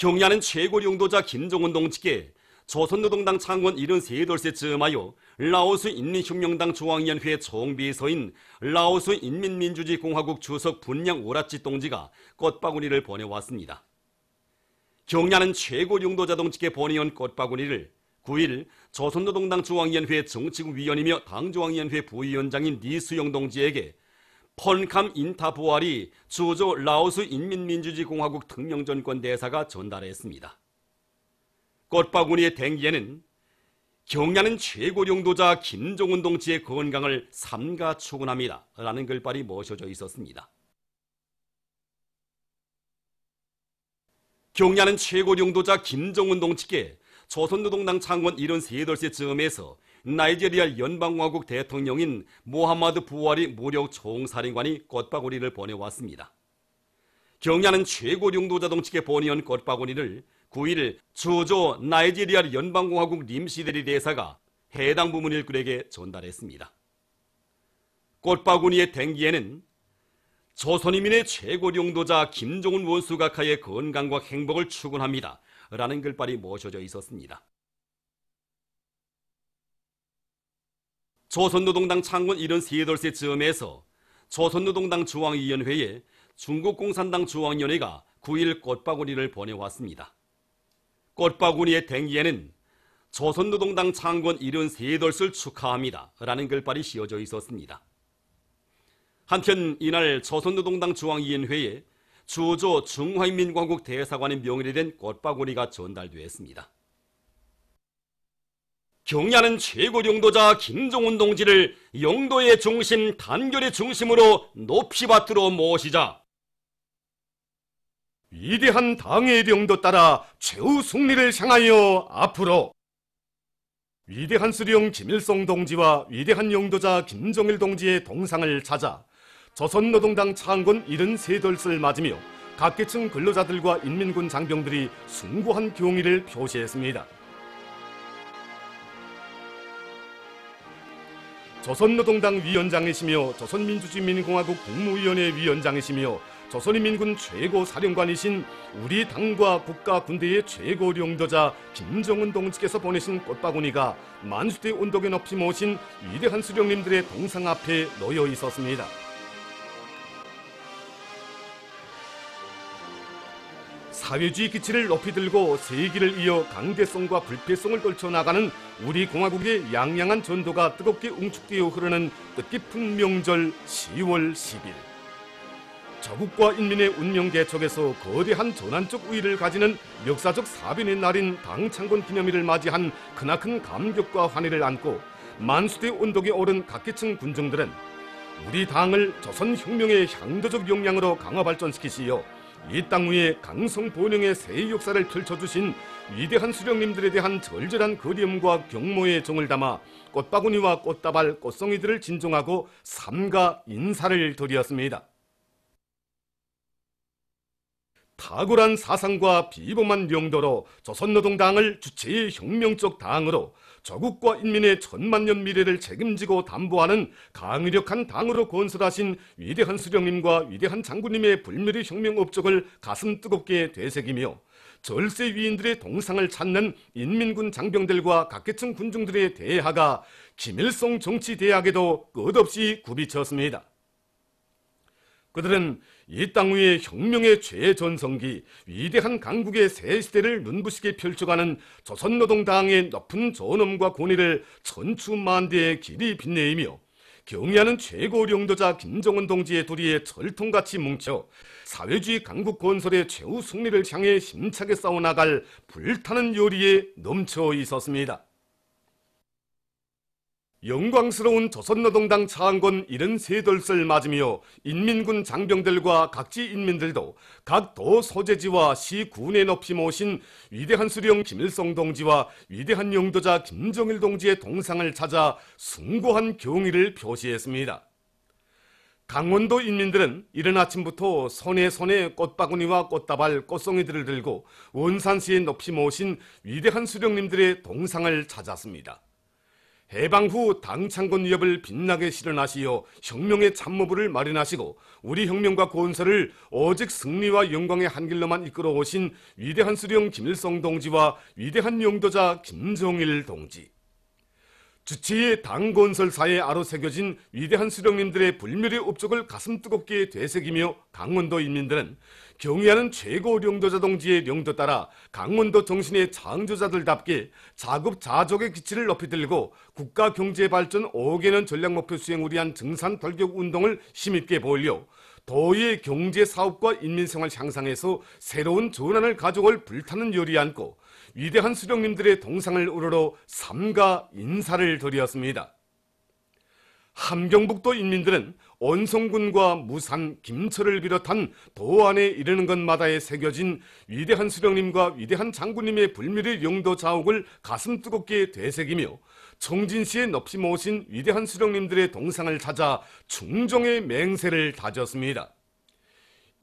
경야는 최고 용도자 김정은 동지께 조선노동당 창건 73돌째쯤 하여 라오스 인민혁명당 중앙위원회 총비서인 라오스 인민민주주의공화국 주석 분량 오라치 동지가 꽃바구니를 보내왔습니다. 경야는 최고 용도자 동지께 보내온 꽃바구니를 9일 조선노동당 중앙위원회 정치국위원이며 당중앙위원회 부위원장인 니수영 동지에게 폰캄 인타부알이 주조 라오스 인민민주주의공화국 특명전권 대사가 전달했습니다. 꽃바구니의 댕기에는 경야는 최고 용도자 김정은 동지의 건강을 삼가 축원합니다 라는 글발이 모셔져 있었습니다. 경야는 최고 용도자 김정은 동지께 조선노동당 창건 73돌째쯤에서 나이지리아 연방공화국 대통령인 모하마드 부하리 무력 총사령관이 꽃바구니를 보내왔습니다. 경야는 최고 용도자 동지께 보내온 꽃바구니를 9일 주조 나이지리아 연방공화국 림시데리 대사가 해당 부문 일꾼에게 전달했습니다. 꽃바구니의 댕기에는 조선인민의 최고 용도자 김정은 원수각하의 건강과 행복을 축원합니다 라는 글발이 모셔져 있었습니다. 조선노동당 창건 73돌째쯤에서 조선노동당 중앙위원회에 중국공산당 중앙위원회가 9일 꽃바구니를 보내왔습니다. 꽃바구니의 댕기에는 조선노동당 창건 73돌을 축하합니다 라는 글발이 씌워져 있었습니다. 한편 이날 조선노동당 중앙위원회에 주조 중화인민공화국 대사관의 명의로 된 꽃바구니가 전달되었습니다. 경야는 최고 용도자 김정은 동지를 영도의 중심, 단결의 중심으로 높이 받들어 모시자. 위대한 당의 명도 따라 최후 승리를 향하여 앞으로 위대한 수령 김일성 동지와 위대한 영도자 김정일 동지의 동상을 찾아 조선노동당 창건 73돌을 맞으며 각계층 근로자들과 인민군 장병들이 숭고한 경의를 표시했습니다. 조선노동당 위원장이시며 조선민주주의민공화국 국무위원회 위원장이시며 조선인민군 최고 사령관이신 우리 당과 국가 군대의 최고 용도자 김정은 동지께서 보내신 꽃바구니가 만수대 운동에 높이 모신 위대한 수령님들의 동상 앞에 놓여 있었습니다. 사회주의 기치를 높이 들고 세기를 이어 강대성과 불패성을 떨쳐나가는 우리 공화국의 양양한 전도가 뜨겁게 응축되어 흐르는 뜻깊은 명절 10월 10일. 조국과 인민의 운명 개척에서 거대한 전환적 우위를 가지는 역사적 사변의 날인 당창건 기념일을 맞이한 크나큰 감격과 환희를 안고 만수대 언덕에 오른 각계층 군중들은 우리 당을 조선혁명의 향도적 역량으로 강화 발전시키시어 이 땅 위에 강성 번영의 새 역사를 펼쳐주신 위대한 수령님들에 대한 절절한 그리움과 경모의 정을 담아 꽃바구니와 꽃다발, 꽃송이들을 진종하고 삼가 인사를 드렸습니다. 탁월한 사상과 비범한 용도로 조선노동당을 주체의 혁명적 당으로 조국과 인민의 천만년 미래를 책임지고 담보하는 강력한 당으로 건설하신 위대한 수령님과 위대한 장군님의 불멸의 혁명 업적을 가슴 뜨겁게 되새기며 절세 위인들의 동상을 찾는 인민군 장병들과 각계층 군중들의 대하가 김일성 정치대학에도 끝없이 굽이쳤습니다. 그들은 이 땅 위에 혁명의 최전성기, 위대한 강국의 새 시대를 눈부시게 펼쳐가는 조선노동당의 높은 존엄과 권위를 천추만대의 길이 빛내이며 경의하는 최고 용도자 김정은 동지의 도리에 철통같이 뭉쳐 사회주의 강국 건설의 최후 승리를 향해 힘차게 싸워나갈 불타는 요리에 넘쳐 있었습니다. 영광스러운 조선노동당 창건 73돌을 맞으며 인민군 장병들과 각지 인민들도 각 도 소재지와 시군에 높이 모신 위대한 수령 김일성 동지와 위대한 영도자 김정일 동지의 동상을 찾아 숭고한 경의를 표시했습니다. 강원도 인민들은 이른 아침부터 손에 꽃바구니와 꽃다발, 꽃송이들을 들고 원산시에 높이 모신 위대한 수령님들의 동상을 찾았습니다. 해방 후 당 창건 위협을 빛나게 실현하시어 혁명의 참모부를 마련하시고 우리 혁명과 건설을 오직 승리와 영광의 한 길로만 이끌어 오신 위대한 수령 김일성 동지와 위대한 용도자 김정일 동지, 주치의 당 건설사에 아로 새겨진 위대한 수령님들의 불멸의 업적을 가슴 뜨겁게 되새기며 강원도 인민들은 경의하는 최고領도자 동지의 령도 따라 강원도 정신의 창조자들답게 자급자족의 기치를 높이 들고 국가 경제 발전 5개년 전략 목표 수행을 위한 증산 돌격 운동을 힘있게 벌여 도의 경제 사업과 인민생활 향상에서 새로운 전환을 가져올 불타는 열이 안고 위대한 수령님들의 동상을 우러러 삼가 인사를 드렸습니다. 함경북도 인민들은 온성군과 무산, 김철을 비롯한 도안에 이르는 것마다에 새겨진 위대한 수령님과 위대한 장군님의 불멸의 영도 자옥을 가슴 뜨겁게 되새기며 청진시에 넙시 모신 위대한 수령님들의 동상을 찾아 충정의 맹세를 다졌습니다.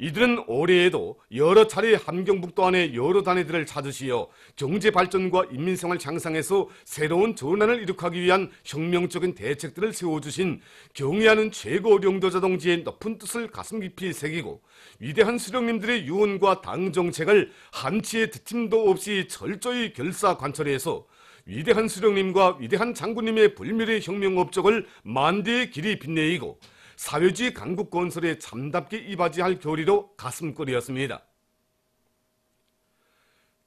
이들은 올해에도 여러 차례 함경북도 안에 여러 단위들을 찾으시어 경제 발전과 인민생활 향상에서 새로운 전환을 이룩하기 위한 혁명적인 대책들을 세워주신 경의하는 최고領도자 동지의 높은 뜻을 가슴 깊이 새기고 위대한 수령님들의 유언과 당 정책을 한치의 뒤팀도 없이 철저히 결사 관철해서 위대한 수령님과 위대한 장군님의 불멸의 혁명 업적을 만대의 길이 빛내이고 사회주의 강국 건설에 참답게 이바지할 교리로 가슴거리였습니다.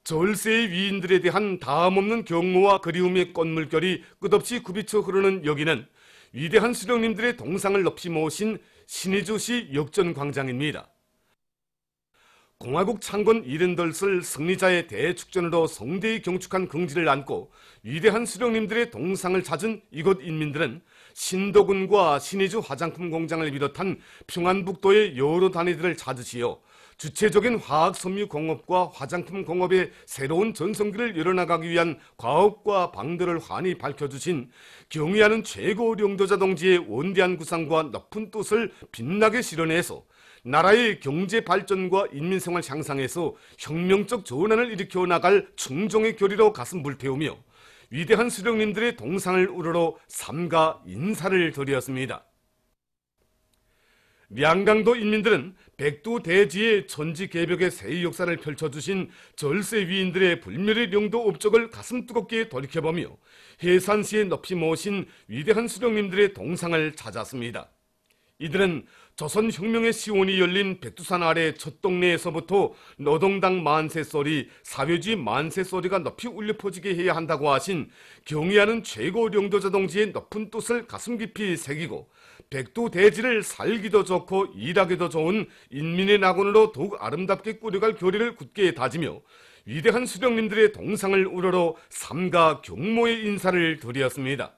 절세의 위인들에 대한 다함없는 경모와 그리움의 꽃물결이 끝없이 굽이쳐 흐르는 여기는 위대한 수령님들의 동상을 높이 모신 신의주시 역전광장입니다. 공화국 창건 70덜 승리자의 대축전으로 성대히 경축한 긍지를 안고 위대한 수령님들의 동상을 찾은 이곳 인민들은 신도군과 신의주 화장품 공장을 비롯한 평안북도의 여러 단위들을 찾으시어 주체적인 화학섬유 공업과 화장품 공업의 새로운 전성기를 열어나가기 위한 과업과 방도를 환히 밝혀주신 경의하는 최고領도자 동지의 원대한 구상과 높은 뜻을 빛나게 실현해서 나라의 경제 발전과 인민생활 향상에서 혁명적 전환을 일으켜 나갈 충정의 교리로 가슴 불태우며 위대한 수령님들의 동상을 우러러 삼가 인사를 드렸습니다. 량강도 인민들은 백두대지의 천지개벽의 새 역사를 펼쳐주신 절세 위인들의 불멸의領도 업적을 가슴 뜨겁게 돌이켜보며 해산시에 높이 모신 위대한 수령님들의 동상을 찾았습니다. 이들은 조선혁명의 시원이 열린 백두산 아래 첫 동네에서부터 노동당 만세소리, 사회주의 만세소리가 높이 울려 퍼지게 해야 한다고 하신 경의하는 최고領도자 동지의 높은 뜻을 가슴 깊이 새기고 백두대지를 살기도 좋고 일하기도 좋은 인민의 낙원으로 더욱 아름답게 꾸려갈 교리를 굳게 다지며 위대한 수령님들의 동상을 우러러 삼가 경모의 인사를 드렸습니다.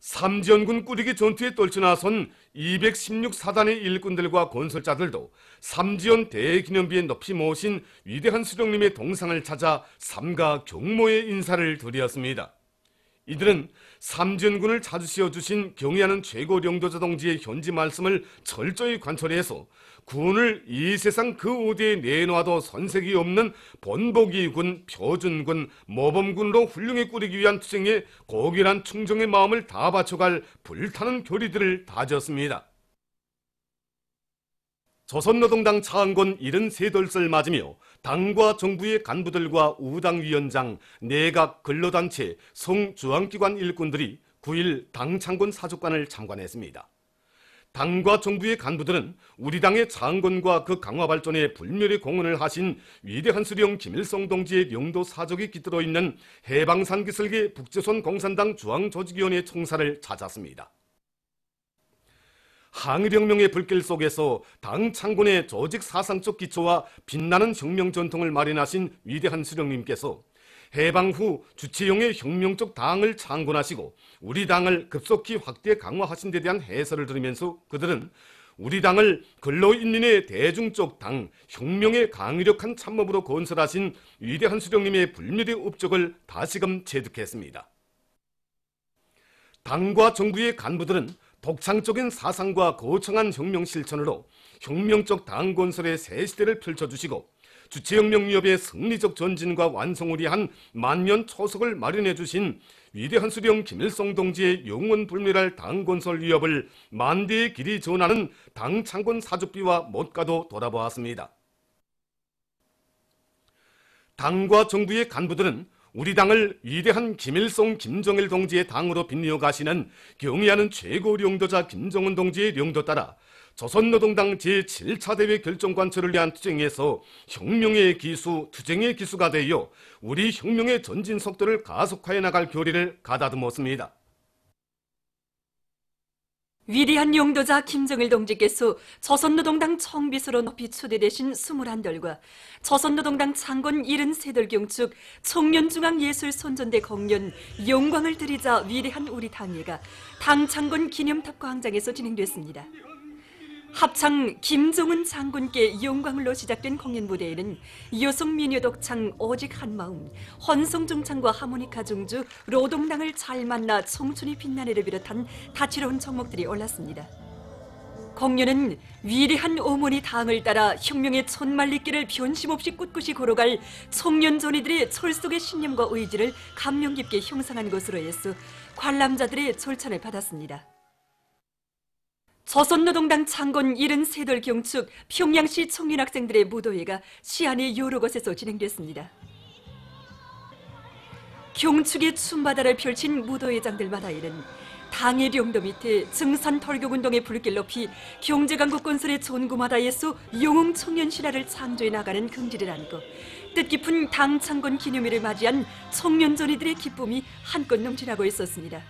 삼지연군 꾸리기 전투에 떨쳐나선 216사단의 일꾼들과 건설자들도 삼지연 대기념비에 높이 모신 위대한 수령님의 동상을 찾아 삼가 경모의 인사를 드렸습니다. 이들은 삼지연군을 찾으시어 주신 경의하는 최고領도자 동지의 현지 말씀을 철저히 관철해서 군을 이 세상 그 어디에 내놔도 손색이 없는 본보기군, 표준군, 모범군으로 훌륭히 꾸리기 위한 투쟁에 고결한 충정의 마음을 다 바쳐갈 불타는 교리들을 다졌습니다. 조선노동당 창건 73덜을 맞으며 당과 정부의 간부들과 우당위원장, 내각, 근로단체, 성중앙기관 일꾼들이 9일 당 창건 사족관을 참관했습니다. 당과 정부의 간부들은 우리 당의 창건과 그 강화 발전에 불멸의 공헌을 하신 위대한 수령 김일성 동지의 영도 사적이 깃들어 있는 해방산 기슭의 북조선 공산당 중앙조직위원회 총사를 찾았습니다. 항일혁명의 불길 속에서 당 창건의 조직 사상적 기초와 빛나는 혁명 전통을 마련하신 위대한 수령님께서 해방 후 주체형의 혁명적 당을 창건하시고 우리 당을 급속히 확대 강화하신 데 대한 해설을 들으면서 그들은 우리 당을 근로인민의 대중적 당, 혁명의 강력한 참모부로 건설하신 위대한 수령님의 불멸의 업적을 다시금 체득했습니다. 당과 정부의 간부들은 독창적인 사상과 거창한 혁명 실천으로 혁명적 당 건설의 새 시대를 펼쳐주시고 주체혁명위협의 승리적 전진과 완성을 위한 만년 초석을 마련해 주신 위대한 수령 김일성 동지의 영원불멸할 당건설 위협을 만대의 길이 전하는 당 창건 사족비와 못가도 돌아보았습니다. 당과 정부의 간부들은 우리 당을 위대한 김일성, 김정일 동지의 당으로 빛내어 가시는 경의하는 최고領導자 김정은 동지의領導 따라 조선노동당 제7차 대회 결정관철을 위한 투쟁에서 혁명의 기수, 투쟁의 기수가 되어 우리 혁명의 전진 속도를 가속화해 나갈 교리를 가다듬었습니다. 위대한領導자 김정일 동지께서 조선노동당 총비서로 높이 초대되신 21돌과 조선노동당 창건 73돌 경축 청년중앙예술손전대 공연 영광을 드리자 위대한 우리 당회가 당 창건 기념탑 광장에서 진행됐습니다. 합창 김종은 장군께 영광을로 시작된 공연 무대에는 여성 미녀 독창 오직 한마음, 헌성중창과 하모니카 중주, 노동당을 잘 만나 청춘이 빛나네를 비롯한 다채로운 종목들이 올랐습니다. 공연은 위대한 어머니 당을 따라 혁명의 촌말리길을 변심없이 꿋꿋이 걸어갈 청년존이들의 철속의 신념과 의지를 감명 깊게 형상한 것으로 해서 관람자들의 절찬을 받았습니다. 조선노동당 창건 73돌 경축 평양시 청년학생들의 무도회가 시안의 여러 곳에서 진행됐습니다. 경축의 춤바다를 펼친 무도회장들마다에는 당의 령도 밑에 증산 털격운동의 불길 높이 경제강국 건설의 전구마다에서 영웅 청년 신화를 창조해 나가는 긍지를 안고 뜻깊은 당 창건 기념일을 맞이한 청년존이들의 기쁨이 한껏 넘쳐나고 있었습니다.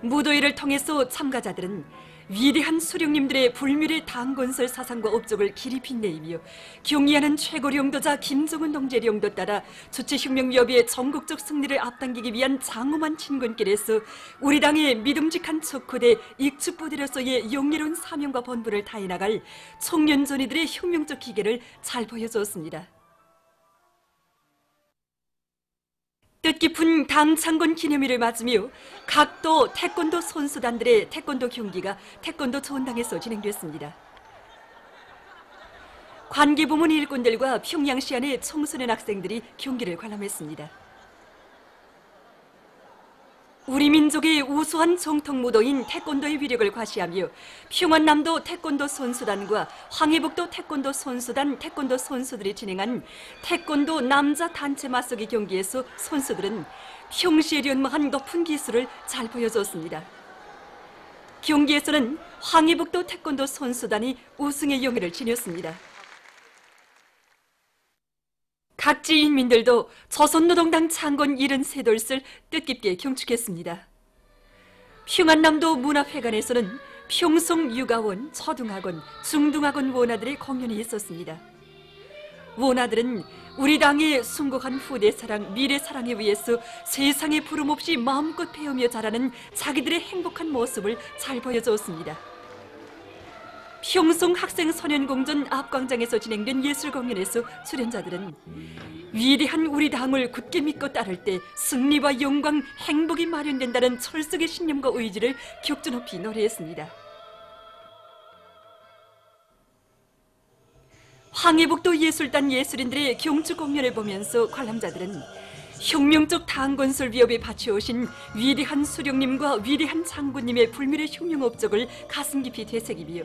무도회를 통해서 참가자들은 위대한 수령님들의 불멸의 당건설 사상과 업적을 길이 빛내이며 경의하는 최고領導자 김정은 동지의領導 따라 주체혁명위협의 전국적 승리를 앞당기기 위한 장엄한 진군길에서 우리 당의 믿음직한 척후대 익축부대로서의 영예로운 사명과 본분을 다해나갈 청년존이들의 혁명적 기계를 잘 보여주었습니다. 뜻깊은 당 창건 기념일을 맞으며 각도 태권도 선수단들의 태권도 경기가 태권도 전당에서 진행됐습니다. 관계부문 일꾼들과 평양시안의 청소년 학생들이 경기를 관람했습니다. 우리 민족의 우수한 정통 무도인 태권도의 위력을 과시하며 평안남도 태권도 선수단과 황해북도 태권도 선수단 태권도 선수들이 진행한 태권도 남자 단체 맞서기 경기에서 선수들은 평시에 연마한 높은 기술을 잘 보여줬습니다. 경기에서는 황해북도 태권도 선수단이 우승의 영예를 지녔습니다. 각지 인민들도 조선노동당 창건 73돌을 뜻깊게 경축했습니다. 평안남도 문화회관에서는 평송육아원, 초등학원, 중등학원 원아들의 공연이 있었습니다. 원아들은 우리 당의 숭고한 후대사랑, 미래사랑에 위해서 세상에 부름 없이 마음껏 배우며 자라는 자기들의 행복한 모습을 잘 보여주었습니다. 평송 학생소년공전 앞광장에서 진행된 예술공연에서 출연자들은 위대한 우리 당을 굳게 믿고 따를 때 승리와 영광, 행복이 마련된다는 철석의 신념과 의지를 격주 높이 노래했습니다. 황해북도 예술단 예술인들의 경축 공연을 보면서 관람자들은 혁명적 당건설 위협에 바쳐오신 위대한 수령님과 위대한 장군님의 불멸의 혁명 업적을 가슴 깊이 되새기며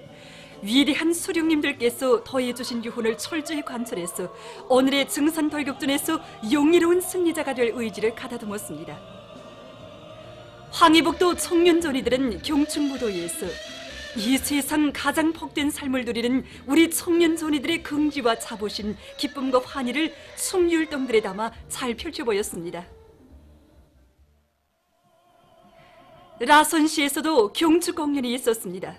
위대한 수령님들께서 더해주신 유훈을 철저히 관철해서 오늘의 증산 돌격전에서 영예로운 승리자가 될 의지를 가다듬었습니다. 황해북도 청년존이들은 경축무도회에서 이 세상 가장 복된 삶을 누리는 우리 청년존이들의 긍지와 자부심, 기쁨과 환희를 춤율동들에 담아 잘 펼쳐 보였습니다. 라선시에서도 경축 공연이 있었습니다.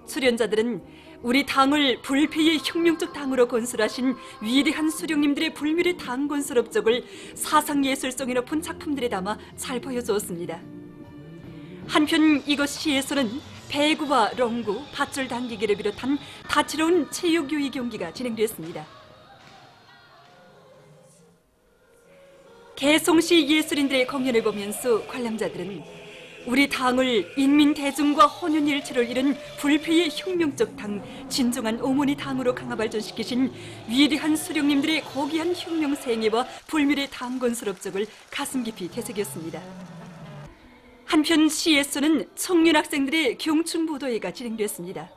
출연자들은 우리 당을 불패의 혁명적 당으로 건설하신 위대한 수령님들의 불멸의 당 건설 업적을 사상예술성이 높은 작품들에 담아 잘 보여주었습니다. 한편 이곳 시에서는 배구와 롱구, 밧줄 당기기를 비롯한 다채로운 체육유희 경기가 진행됐습니다. 개송시 예술인들의 공연을 보면서 관람자들은 우리 당을 인민 대중과 혼연일체를 이룬 불패의 혁명적 당, 진정한 어머니 당으로 강화발전시키신 위대한 수령님들의 고귀한 혁명 생애와 불멸의 당건설 업적을 가슴 깊이 되새겼습니다. 한편 시에서는 청년 학생들의 경춘보도회가 진행됐습니다.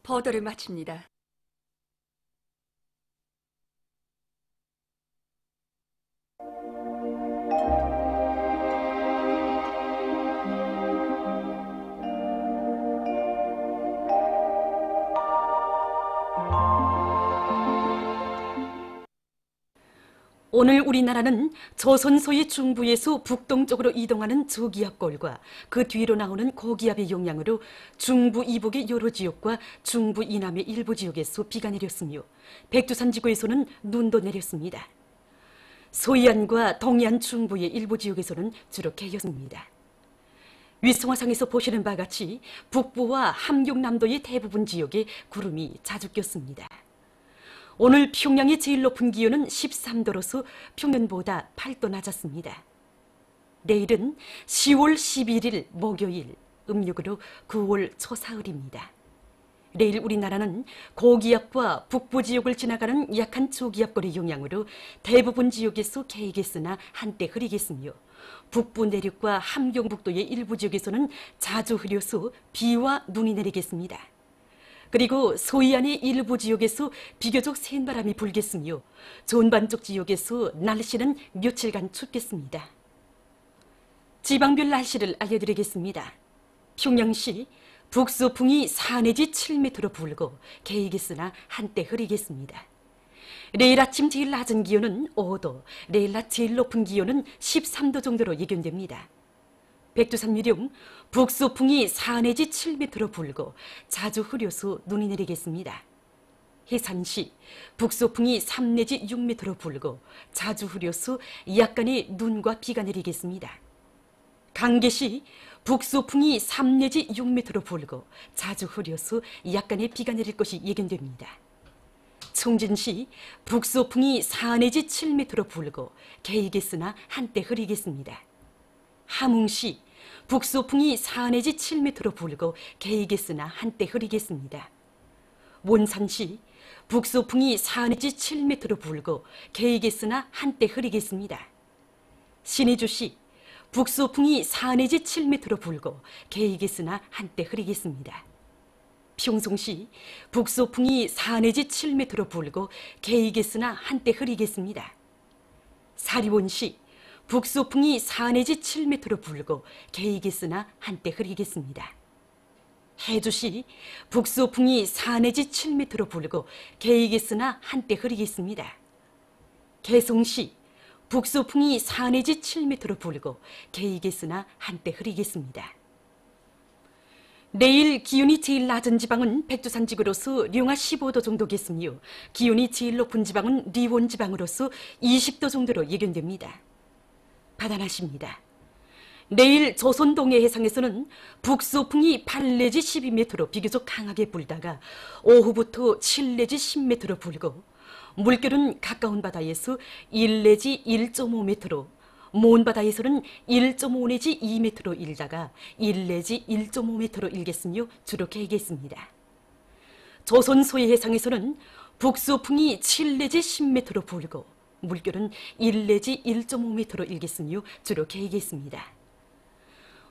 보도를 마칩니다. 오늘 우리나라는 조선 소위 중부에서 북동쪽으로 이동하는 저기압골과 그 뒤로 나오는 고기압의 영향으로 중부 이북의 여러 지역과 중부 이남의 일부 지역에서 비가 내렸으며 백두산 지구에서는 눈도 내렸습니다. 서해안과 동해안 중부의 일부 지역에서는 주로 개였습니다. 위성화상에서 보시는 바와 같이 북부와 함경남도의 대부분 지역에 구름이 자주 꼈습니다. 오늘 평양의 제일 높은 기온은 13도로서 평년보다 8도 낮았습니다. 내일은 10월 11일 목요일, 음력으로 9월 초사흘입니다. 내일 우리나라는 고기압과 북부 지역을 지나가는 약한 저기압골의 영향으로 대부분 지역에서 개겠으나 한때 흐리겠으며 북부 내륙과 함경북도의 일부 지역에서는 자주 흐려서 비와 눈이 내리겠습니다. 그리고 서해안의 일부 지역에서 비교적 센 바람이 불겠으며 전반쪽 지역에서 날씨는 며칠간 춥겠습니다. 지방별 날씨를 알려드리겠습니다. 평양시 북서풍이 4 내지 7m로 불고 개이겠으나 한때 흐리겠습니다. 내일 아침 제일 낮은 기온은 5도, 내일 낮 제일 높은 기온은 13도 정도로 예견됩니다. 백두산 유령 북서풍이 4 내지 7m로 불고 자주 흐려서 눈이 내리겠습니다. 해산시 북서풍이 3 내지 6m로 불고 자주 흐려서 약간의 눈과 비가 내리겠습니다. 강계시 북서풍이 3 내지 6m로 불고 자주 흐려서 약간의 비가 내릴 것이 예견됩니다. 청진시 북서풍이 4 내지 7m로 불고 개이겠으나 한때 흐리겠습니다. 함흥시 북서풍이 4 내지 7m로 불고 개이겠으나 한때 흐리겠습니다. 원산시 북서풍이 4 내지 7m로 불고 개이겠으나 한때 흐리겠습니다. 신의주시 북서풍이 4 내지 7m로 불고 개이겠으나 한때 흐리겠습니다. 평송시 북서풍이 4 내지 7m로 불고 개이겠으나 한때 흐리겠습니다. 사리원시 북서풍이 4 내지 7m로 불고 개이겠으나 한때 흐리겠습니다. 해주시 북서풍이 4 내지 7m로 불고 개이겠으나 한때 흐리겠습니다. 개성시 북서풍이 4 내지 7m로 불고 개이겠으나 한때 흐리겠습니다. 내일 기온이 제일 낮은 지방은 백두산 지구로서 령하 15도 정도겠으며 기온이 제일 높은 지방은 리원 지방으로서 20도 정도로 예견됩니다. 바다날씨입니다. 내일 조선 동해 해상에서는 북서풍이 8 내지 12m로 비교적 강하게 불다가 오후부터 7 내지 10m로 불고 물결은 가까운 바다에서 1 내지 1.5m로 먼 바다에서는 1.5 내지 2m로 일다가 1 내지 1.5m로 일겠으며 주로 개겠습니다. 조선 소해 해상에서는 북서풍이 7 내지 10m로 불고 물결은 1 내지 1.5m로 일겠으며 주로 개겠습니다.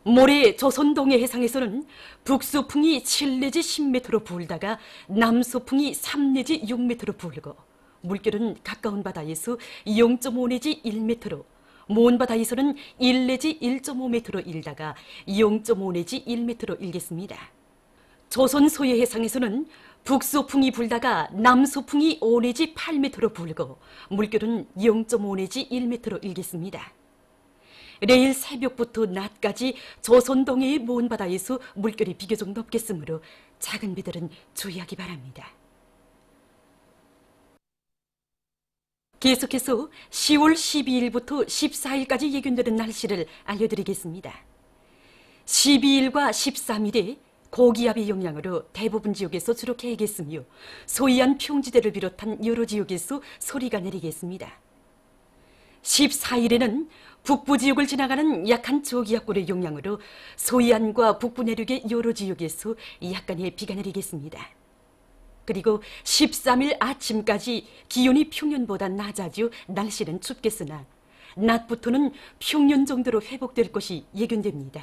모레 조선 동해 해상에서는 북서풍이 7 내지 10m로 불다가 남서풍이 3 내지 6m로 불고 물결은 가까운 바다에서 0.5 내지 1m로 먼 바다에서는 1 내지 1.5m로 일다가 0.5 내지 1m로 일겠습니다. 조선 소해 해상에서는 북서풍이 불다가 남서풍이 5 내지 8m로 불고 물결은 0.5 내지 1m로 일겠습니다. 내일 새벽부터 낮까지 조선 동해의 먼 바다에서 물결이 비교적 높겠으므로 작은 배들은 주의하기 바랍니다. 계속해서 10월 12일부터 14일까지 예견되는 날씨를 알려드리겠습니다. 12일과 13일에 고기압의 영향으로 대부분 지역에서 주로 개겠으며 서해안 평지대를 비롯한 여러 지역에서 소리가 내리겠습니다. 14일에는 북부 지역을 지나가는 약한 저기압골의 영향으로 소이안과 북부 내륙의 여러 지역에서 약간의 비가 내리겠습니다. 그리고 13일 아침까지 기온이 평년보다 낮아져 날씨는 춥겠으나 낮부터는 평년 정도로 회복될 것이 예견됩니다.